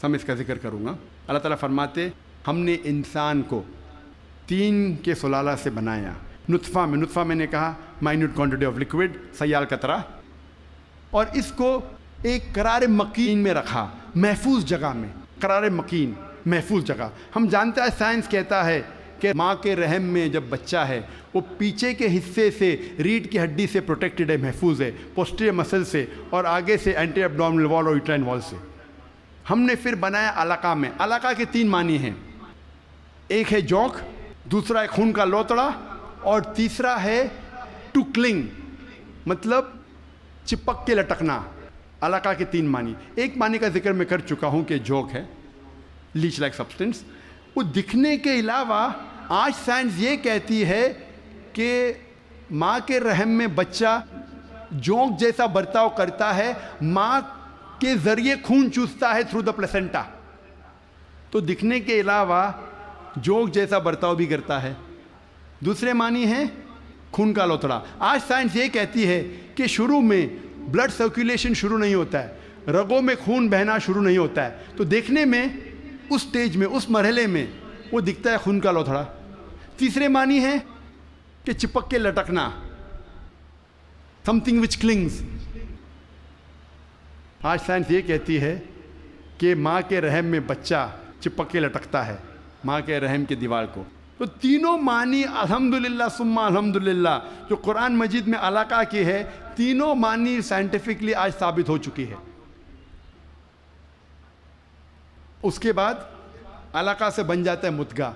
سم اس کا ذکر کروں گا۔ اللہ تعالیٰ فرماتے ہم نے انسان کو 3 کے سلالہ سے بنایا، نطفہ میں، نطفہ میں نے کہا مائنیوٹ کوانٹٹی آف لکوڈ، سیال قطرہ، اور اس کو ایک قرار مکین میں رکھا، محفوظ جگہ میں، قرار مکین، محفوظ جگہ۔ ہم جانتے ہیں سائنس کہتا ہے کہ ماں کے رحم میں جب بچہ ہے وہ پیچھے کے حصے سے ریڑھ کی ہڈی سے پروٹیکٹڈ ہے، محفوظ ہے، پوسٹیریئر مسل سے، اور آگے سے اینٹی ایبڈومینل وال اور یوٹرائن وال سے۔ ہم نے پھر بنایا علقہ میں۔ علقہ کے 3 معنی ہیں، ایک ہے جوک، دوسرا ہے خون کا لوتڑا، اور تیسرا ہے ٹو کلنگ، مطلب چپک کے لٹکنا۔ علقہ کے 3 معنی، ایک معنی کا ذکر میں کر چکا ہوں کہ جوک ہے، لیچ لائک سبسٹنس۔ وہ دکھنے کے علاوہ آج سائنس یہ کہتی ہے کہ ماں کے رحم میں بچہ جونک جیسا برتاؤ کرتا ہے، ماں کے ذریعے خون چوستا ہے تھرو دا پلیسنٹا، تو دکھنے کے علاوہ جونک جیسا برتاؤ بھی کرتا ہے۔ دوسرے معنی ہیں خون کا لوتڑا۔ آج سائنس یہ کہتی ہے کہ شروع میں بلڈ سرکولیشن شروع نہیں ہوتا ہے، رگوں میں خون بہنا شروع نہیں ہوتا ہے، تو دیکھنے میں اس سٹیج میں، اس مرحلے میں وہ دکھتا ہے خون کا لوتھڑا۔ تیسرے معنی ہے کہ چپک کے لٹکنا، something which clings۔ آج سائنس یہ کہتی ہے کہ ماں کے رحم میں بچہ چپک کے لٹکتا ہے ماں کے رحم کی دیوار کو۔ تو تینوں معنی الحمدللہ ثم الحمدللہ جو قرآن مجید میں علقہ کی ہے، تینوں معنی سائنٹیفکلی آج ثابت ہو چکی ہے۔ اس کے بعد علقہ سے بن جاتا ہے مدغہ۔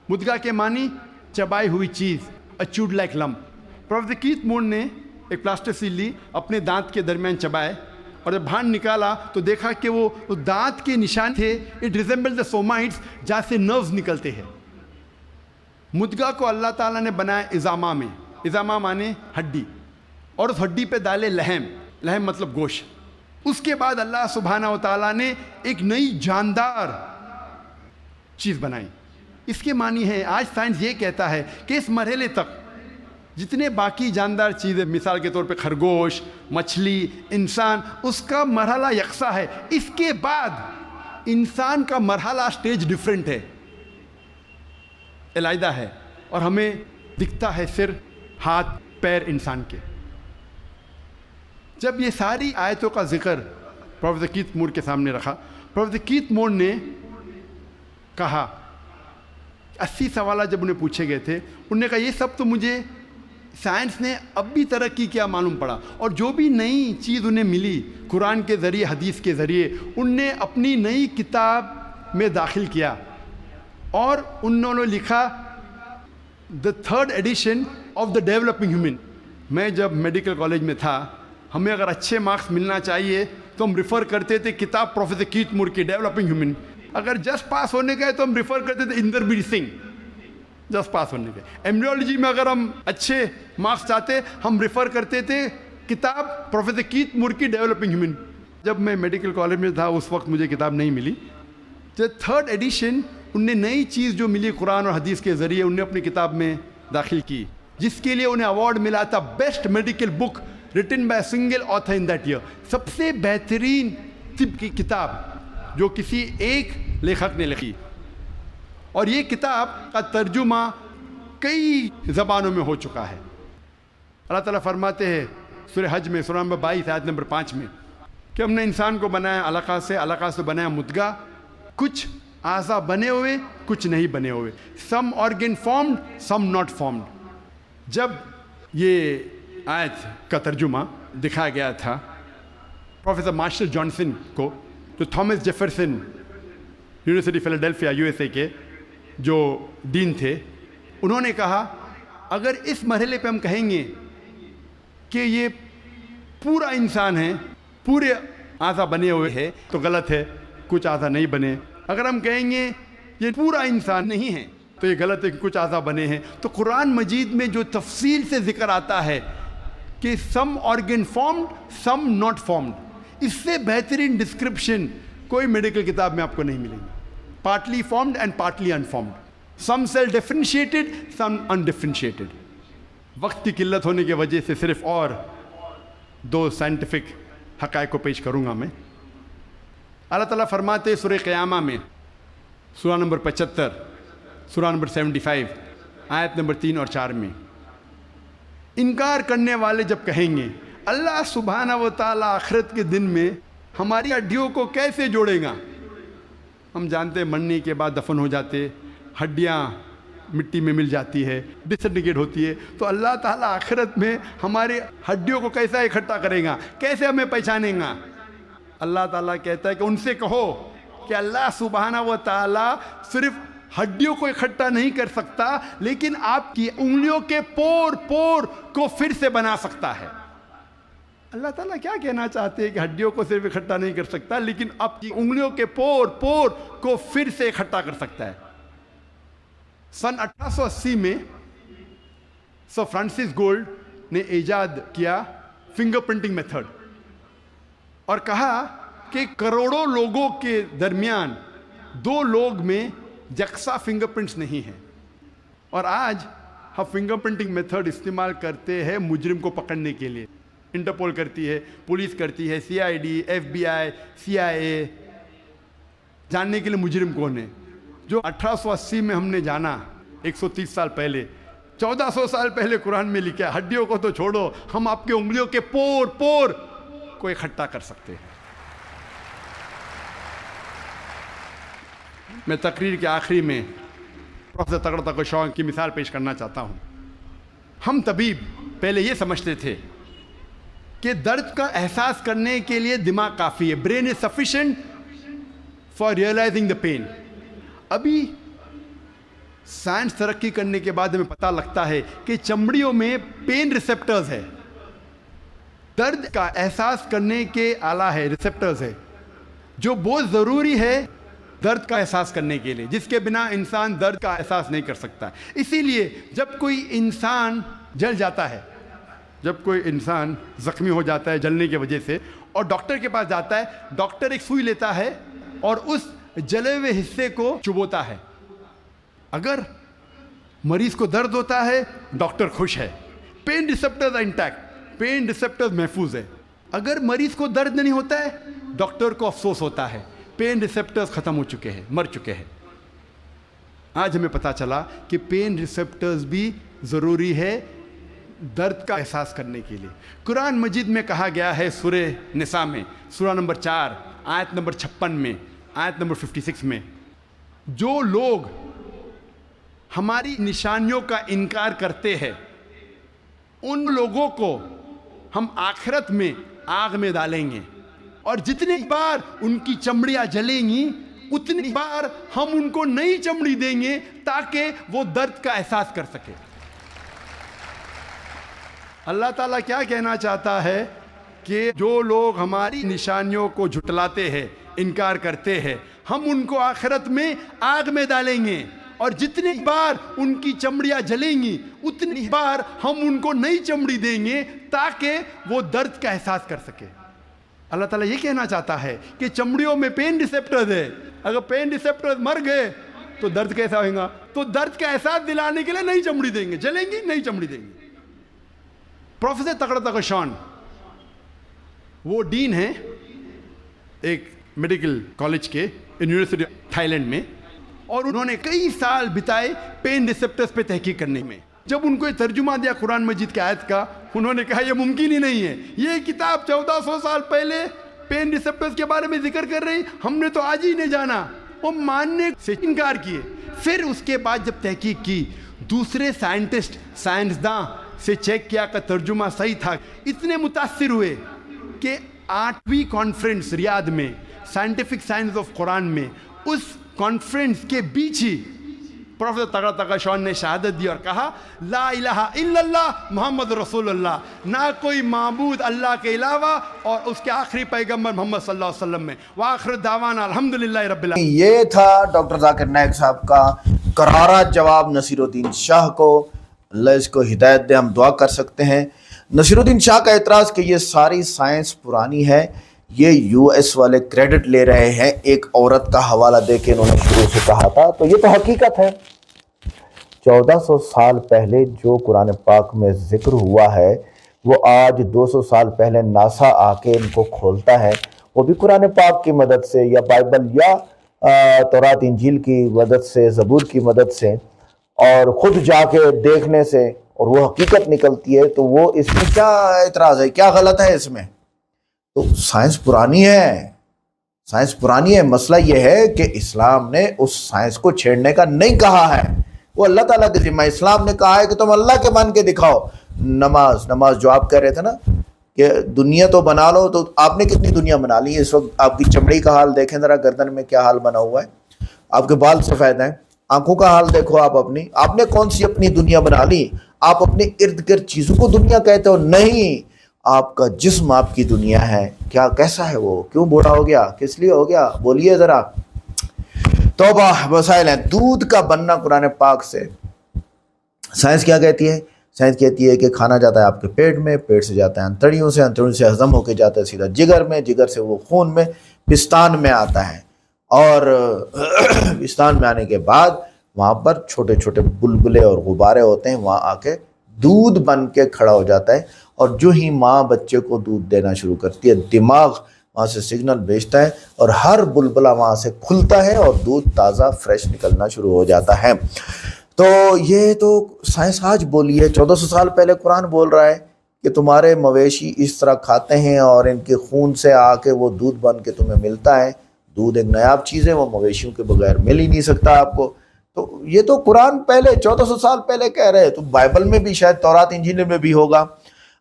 مدغہ کے معنی چبائی ہوئی چیز، اچوڈ لائک لمپ۔ پروفیسر کیتھ مور نے ایک پلاسٹر لی، اپنے دانت کے درمیان چبائے، اور جب باہر نکالا تو دیکھا کہ وہ دانت کے نشان تھے، اٹ ریزمبل دا سومائٹس، جہاں سے نروز نکلتے ہیں۔ مدغہ کو اللہ تعالیٰ نے بنایا اضامہ میں، اضامہ مانے ہڈی، اور اس ہڈی پہ ڈالے لحم، لحم مطلب گوشت۔ اس کے بعد اللہ سبحانہ و تعالیٰ نے ایک نئی جاندار چیز بنائی۔ اس کے معنی ہے، آج سائنس یہ کہتا ہے کہ اس مرحلے تک جتنے باقی جاندار چیزیں، مثال کے طور پہ خرگوش، مچھلی، انسان، اس کا مرحلہ یکساں ہے۔ اس کے بعد انسان کا مرحلہ سٹیج ڈیفرنٹ ہے، علیحدہ ہے، اور ہمیں دکھتا ہے صرف ہاتھ پیر انسان کے۔ جب یہ ساری آیتوں کا ذکر پروفیسر کیتھ مور کے سامنے رکھا، پروفیسر کیتھ مور نے کہا، 80 سوالات جب انہیں پوچھے گئے تھے، انہوں نے کہا یہ سب تو مجھے سائنس نے اب بھی ترقی کیا معلوم پڑا، اور جو بھی نئی چیز انہیں ملی قرآن کے ذریعے، حدیث کے ذریعے، ان نے اپنی نئی کتاب میں داخل کیا، اور انہوں نے لکھا دا 3rd addition of the developing human. میں جب میڈیکل کالج میں تھا، ہمیں اگر اچھے مارکس ملنا چاہیے تو ہم ریفر کرتے تھے کتاب پروفیسر کیتھ مور کی، ڈیولپنگ ہیومن۔ اگر جسٹ پاس ہونے کا ہے تو ہم ریفر کرتے تھے اندربیر سنگھ، جسٹ پاس ہونے کے۔ ایمبریولوجی میں اگر ہم اچھے مارکس چاہتے ہم ریفر کرتے تھے کتاب پروفیسر کیتھ مور کی، ڈیولپنگ ہیومن۔ جب میں میڈیکل کالج میں تھا اس وقت مجھے کتاب نہیں ملی۔ جب 3rd ایڈیشن، ان نے نئی چیز جو ملی قرآن اور حدیث کے ذریعے، انہیں اپنی کتاب میں داخل کی، جس کے لیے انہیں ایوارڈ ملا تھا best medical book written by single author in that year, سب سے بہترین طب کی کتاب جو کسی ایک لیکھک نے لکھی۔ اور یہ کتاب کا ترجمہ کئی زبانوں میں ہو چکا ہے۔ اللہ تعالیٰ فرماتے ہیں سورہ حج میں، سورہ نمبر 22 آیت نمبر 5 میں، کہ ہم نے انسان کو بنایا علقہ سے، علقہ سے بنایا مدغہ، کچھ اعضاء بنے ہوئے، کچھ نہیں بنے ہوئے، some organ formed, some not formed. جب یہ آیت کا ترجمہ دکھایا گیا تھا پروفیسر مارشل جانسن کو، جو تھامس جیفرسن یونیورسٹی فیلاڈیلفیا USA کے جو ڈین تھے، انہوں نے کہا اگر اس مرحلے پہ ہم کہیں گے کہ یہ پورا انسان ہے، پورے اعضاء بنے ہوئے ہیں، تو غلط ہے، کچھ اعضاء نہیں بنے۔ اگر ہم کہیں گے یہ پورا انسان نہیں ہے تو یہ غلط ہے کہ کچھ اعضاء بنے ہیں۔ تو قرآن مجید میں جو تفصیل سے ذکر آتا ہے کہ some organ formed, some not formed, اس سے بہترین ڈسکرپشن کوئی میڈیکل کتاب میں آپ کو نہیں ملے گی. Partly formed and partly unformed, some cell differentiated, some undifferentiated. وقت کی قلت ہونے کی وجہ سے صرف اور 2 سائنٹیفک حقائق کو پیش کروں گا میں. اللہ تعالیٰ فرماتے سورہ قیامہ میں, سورہ نمبر 75, سورہ نمبر 75, آیت نمبر 3 اور 4 میں, انکار کرنے والے جب کہیں گے اللہ سبحانہ و تعالیٰ آخرت کے دن میں ہماری ہڈیوں کو کیسے جوڑے گا. ہم جانتے ہیں مرنے کے بعد دفن ہو جاتے, ہڈیاں مٹی میں مل جاتی ہے, ڈسنٹیگریٹ ہوتی ہے, تو اللہ تعالیٰ آخرت میں ہماری ہڈیوں کو کیسا اکٹھا کرے گا, کیسے ہمیں پہچانیں گا. اللہ تعالیٰ کہتا ہے کہ ان سے کہو کہ اللہ سبحانہ و تعالیٰ صرف ہڈیوں کو اکٹھا نہیں کر سکتا, لیکن آپ کی انگلیوں کے پور پور کو پھر سے بنا سکتا ہے. اللہ تعالیٰ کیا کہنا چاہتے ہیں کہ ہڈیوں کو صرف اکٹھا نہیں کر سکتا, لیکن آپ کی انگلیوں کے پور پور کو پھر سے اکٹھا کر سکتا ہے. سن 1880 میں سر فرانسس گولڈ نے ایجاد کیا فنگر پرنٹنگ میتھڈ, اور کہا کہ کروڑوں لوگوں کے درمیان 2 لوگ میں یکساں فنگر پرنٹس نہیں ہیں. اور آج ہم فنگر پرنٹنگ میتھڈ استعمال کرتے ہیں مجرم کو پکڑنے کے لیے. انٹرپول کرتی ہے, پولیس کرتی ہے, CID, FBI, CIA, جاننے کے لیے مجرم کون ہے. جو 1880 میں ہم نے جانا 130 سال پہلے, 1400 سال پہلے قرآن میں لکھا ہے, ہڈیوں کو تو چھوڑو, ہم آپ کے انگلیوں کے پور پور کو اکٹھا کر سکتے ہیں. میں تقریر کے آخری میں پروفیسر تغڑ تغ شان کی مثال پیش کرنا چاہتا ہوں. ہم طبیب پہلے یہ سمجھتے تھے کہ درد کا احساس کرنے کے لیے دماغ کافی ہے, brain is sufficient for realising the pain. ابھی سائنس ترقی کرنے کے بعد ہمیں پتہ لگتا ہے کہ چمڑیوں میں پین ریسیپٹرز ہے, درد کا احساس کرنے کے آلہ ہے, ریسیپٹرز ہے, جو بہت ضروری ہے درد کا احساس کرنے کے لیے, جس کے بنا انسان درد کا احساس نہیں کر سکتا. اسی لیے جب کوئی انسان جل جاتا ہے, جب کوئی انسان زخمی ہو جاتا ہے جلنے کی وجہ سے, اور ڈاکٹر کے پاس جاتا ہے, ڈاکٹر ایک سوئی لیتا ہے اور اس جلے ہوئے حصے کو چبوتا ہے. اگر مریض کو درد ہوتا ہے ڈاکٹر خوش ہے, pain receptors intact, pain receptors محفوظ ہے. اگر مریض کو درد نہیں ہوتا ہے ڈاکٹر کو افسوس ہوتا ہے, پین ریسیپٹرز ختم ہو چکے ہیں, مر چکے ہیں. آج ہمیں پتہ چلا کہ پین ریسیپٹرز بھی ضروری ہے درد کا احساس کرنے کے لیے. قرآن مجید میں کہا گیا ہے سورہ نساء میں, سورہ نمبر 4, آیت نمبر 56 میں, آیت نمبر 56 میں, جو لوگ ہماری نشانیوں کا انکار کرتے ہیں ان لوگوں کو ہم آخرت میں آگ میں ڈالیں گے, اور جتنی بار ان کی چمڑیاں جلیں گی اتنی بار ہم ان کو نئی چمڑی دیں گے تاکہ وہ درد کا احساس کر سکے. اللہ تعالیٰ کیا کہنا چاہتا ہے کہ جو لوگ ہماری نشانیوں کو جھٹلاتے ہیں, انکار کرتے ہیں, ہم ان کو آخرت میں آگ میں ڈالیں گے, اور جتنی بار ان کی چمڑیاں جلیں گی اتنی بار ہم ان کو نئی چمڑی دیں گے تاکہ وہ درد کا احساس کر سکے. اللہ تعالیٰ یہ کہنا چاہتا ہے کہ چمڑیوں میں پین ریسیپٹرز ہے, اگر پین ریسیپٹرز مر گئے تو درد کیسا ہوئے گا, تو درد کا احساس دلانے کے لیے نئی چمڑی دیں گے, جلیں گی نئی چمڑی دیں گے. پروفیسر تغڑ تغ شان وہ ڈین ہیں ایک میڈیکل کالج کے یونیورسٹی تھائی لینڈ میں, اور انہوں نے کئی سال بتائے پین ریسیپٹرز پہ تحقیق کرنے میں. جب ان کو یہ ترجمہ دیا قرآن مجید کی آیت کا, انہوں نے کہا یہ ممکن ہی نہیں ہے, یہ کتاب 1400 سال پہلے پین ریسیپٹرز کے بارے میں ذکر کر رہی, ہم نے تو آج ہی نہیں جانا. وہ ماننے سے انکار کیے. پھر اس کے بعد جب تحقیق کی, دوسرے سائنٹسٹ, سائنسداں سے چیک کیا کہ ترجمہ صحیح تھا, اتنے متاثر ہوئے کہ 8ویں کانفرنس ریاض میں, سائنٹیفک سائنس آف قرآن میں, اس کانفرنس کے بیچ ہی پروفیسر تغڑ تغ شان نے شہادت دی اور کہا لا الہ الا اللہ محمد رسول اللہ, نہ کوئی معبود اللہ کے علاوہ, اور اس کے آخری پیغمبر محمد صلی اللہ علیہ وسلم میں. وآخر دعوانا الحمدللہ رب العالمین. یہ تھا ڈاکٹر ذاکر نائک صاحب کا کرارا جواب نصیر الدین شاہ کو. اللہ اس کو ہدایت دے, ہم دعا کر سکتے ہیں. نصیر الدین شاہ کا اعتراض کہ یہ ساری سائنس پرانی ہے, یہ یو ایس والے کریڈٹ لے رہے ہیں، ایک عورت کا حوالہ دے کے انہوں نے شروع سے کہا تھا، تو یہ تو حقیقت ہے۔ 1400 سال پہلے جو قرآن پاک میں ذکر ہوا ہے وہ آج 200 سال پہلے ناسا آ کے ان کو کھولتا ہے، وہ بھی قرآن پاک کی مدد سے یا بائبل یا تورات انجیل کی مدد سے، زبور کی مدد سے، اور خود جا کے دیکھنے سے، اور وہ حقیقت نکلتی ہے۔ تو وہ اس میں کیا اعتراض ہے، کیا غلط ہے اس میں؟ تو سائنس پرانی ہے، سائنس پرانی ہے۔ مسئلہ یہ ہے کہ اسلام نے اس سائنس کو چھیڑنے کا نہیں کہا ہے، وہ اللہ تعالیٰ کے ذمہ۔ اسلام نے کہا ہے کہ تم اللہ کے مان کے دکھاؤ۔ نماز جو آپ کہہ رہے تھے نا کہ دنیا تو بنا لو، تو آپ نے کتنی دنیا بنا لی ہے؟ اس وقت آپ کی چمڑی کا حال دیکھیں ذرا، گردن میں کیا حال بنا ہوا ہے، آپ کے بال سفید ہیں، آنکھوں کا حال دیکھو آپ نے کون سی اپنی دنیا بنا لی؟ آپ اپنے ارد گرد چیزوں کو دنیا کہتے ہو؟ نہیں، آپ کا جسم آپ کی دنیا ہے۔ کیا کیسا ہے وہ؟ کیوں بوڑھا ہو گیا؟ کس لیے ہو گیا؟ بولیے ذرا۔ توبہ وسائل ہیں۔ دودھ کا بننا قرآن پاک سے، سائنس کیا کہتی ہے؟ سائنس کہتی ہے کہ کھانا جاتا ہے آپ کے پیٹ میں، پیٹ سے جاتا ہے انتڑیوں سے، انتڑیوں سے ہضم ہو کے جاتا ہے سیدھا جگر میں، جگر سے وہ خون میں، پستان میں آتا ہے، اور پستان میں آنے کے بعد وہاں پر چھوٹے چھوٹے بلبلے اور غبارے ہوتے ہیں، وہاں آ کے دودھ بن کے کھڑا ہو جاتا ہے، اور جو ہی ماں بچے کو دودھ دینا شروع کرتی ہے، دماغ وہاں سے سگنل بھیجتا ہے اور ہر بلبلہ وہاں سے کھلتا ہے اور دودھ تازہ فریش نکلنا شروع ہو جاتا ہے۔ تو یہ تو سائنس آج بولی ہے، 1400 سال پہلے قرآن بول رہا ہے کہ تمہارے مویشی اس طرح کھاتے ہیں اور ان کے خون سے آ کے وہ دودھ بن کے تمہیں ملتا ہے۔ دودھ ایک نایاب چیز ہے، وہ مویشیوں کے بغیر مل ہی نہیں سکتا آپ کو۔ تو یہ تو قرآن پہلے 1400 سال پہلے کہہ رہے، تو بائبل میں بھی شاید تورات انجیل میں بھی ہوگا۔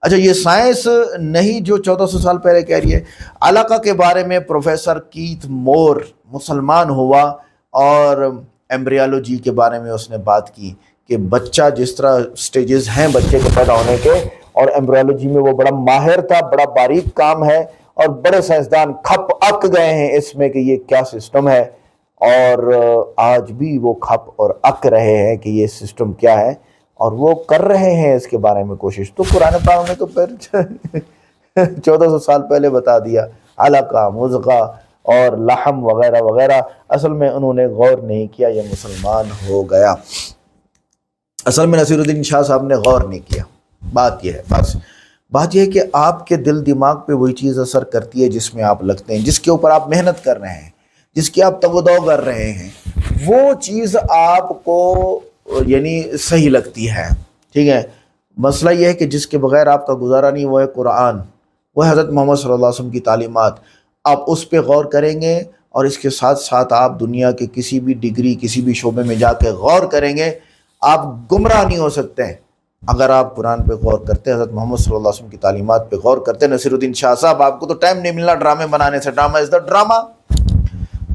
اچھا، یہ سائنس نہیں جو 1400 سال پہلے کہہ رہی ہے۔ علاقہ کے بارے میں پروفیسر کیتھ مور مسلمان ہوا اور ایمبریالوجی کے بارے میں اس نے بات کی کہ بچہ جس طرح سٹیجز ہیں بچے کے پیدا ہونے کے، اور ایمبریالوجی میں وہ بڑا ماہر تھا، بڑا باریک کام ہے، اور بڑے سائنسدان کھپ اک گئے ہیں اس میں کہ یہ کیا سسٹم ہے، اور آج بھی وہ کھپ اور اک رہے ہیں کہ یہ سسٹم کیا ہے، اور وہ کر رہے ہیں اس کے بارے میں کوشش۔ تو قرآن پاک نے تو پھر 1400 سال پہلے بتا دیا، علقہ، مضغہ اور لحم وغیرہ وغیرہ۔ اصل میں انہوں نے غور نہیں کیا، یہ مسلمان ہو گیا۔ اصل میں نصیر الدین شاہ صاحب نے غور نہیں کیا۔ بات یہ ہے، بات یہ ہے کہ آپ کے دل دماغ پہ وہی چیز اثر کرتی ہے جس میں آپ لگتے ہیں، جس کے اوپر آپ محنت کر رہے ہیں، جس کی آپ تگودو کر رہے ہیں، وہ چیز آپ کو یعنی صحیح لگتی ہے، ٹھیک ہے۔ مسئلہ یہ ہے کہ جس کے بغیر آپ کا گزارا نہیں، وہ ہے قرآن، وہ حضرت محمد صلی اللہ علیہ وسلم کی تعلیمات۔ آپ اس پہ غور کریں گے، اور اس کے ساتھ ساتھ آپ دنیا کے کسی بھی ڈگری، کسی بھی شعبے میں جا کے غور کریں گے، آپ گمراہ نہیں ہو سکتے ہیں اگر آپ قرآن پہ غور کرتے، حضرت محمد صلی اللہ علیہ وسلم کی تعلیمات پہ غور کرتے۔ نصیر الدین شاہ صاحب، آپ کو تو ٹائم نہیں ملنا ڈرامے بنانے سے، ڈرامہ از دا ڈرامہ،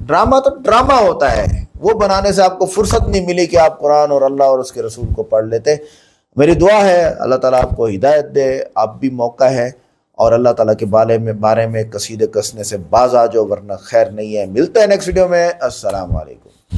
ڈرامہ تو ڈرامہ ہوتا ہے، وہ بنانے سے آپ کو فرصت نہیں ملی کہ آپ قرآن اور اللہ اور اس کے رسول کو پڑھ لیتے۔ میری دعا ہے اللہ تعالیٰ آپ کو ہدایت دے، آپ بھی موقع ہے، اور اللہ تعالیٰ کے بارے میں قصیدے کسنے سے باز آ جاؤ، ورنہ خیر نہیں ہے۔ ملتے ہیں نیکسٹ ویڈیو میں، السلام علیکم۔